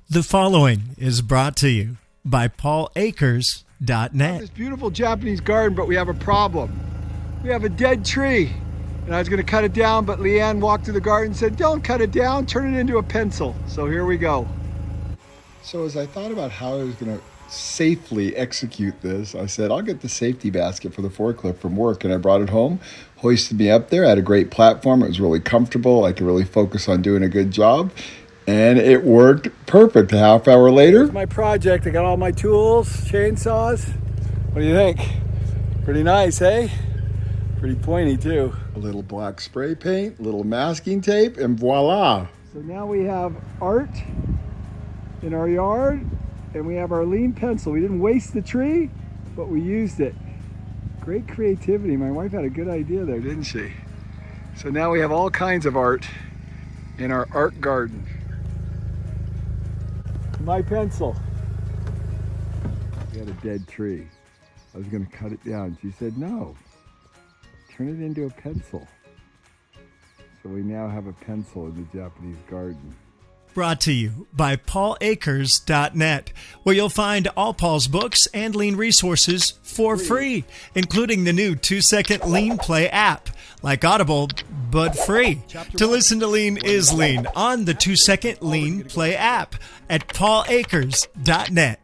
The following is brought to you by Akers.net. This beautiful Japanese garden, but we have a problem. We have a dead tree. And I was going to cut it down, but Leanne walked through the garden and said, don't cut it down, turn it into a pencil. So here we go. So as I thought about how I was going to safely execute this, I said, I'll get the safety basket for the forklift from work. And I brought it home, hoisted me up there. I had a great platform. It was really comfortable. I could really focus on doing a good job. And it worked perfect. A half hour later. Here's my project. I got all my tools, chainsaws. What do you think? Pretty nice, eh? Pretty pointy too. A little black spray paint, a little masking tape, and voila. So now we have art in our yard, and we have our Leannne pencil. We didn't waste the tree, but we used it. Great creativity. My wife had a good idea there, didn't she? So now we have all kinds of art in our art garden. My pencil. We had a dead tree. I was going to cut it down. She said, no, turn it into a pencil. So we now have a pencil in the Japanese garden. Brought to you by Akers.net, where you'll find all Paul's books and Leannne resources for free, including the new 2-second Leannne Play app, like Audible, but free. To listen to Leannne is Leannne on the 2-second Leannne Play app at Akers.net.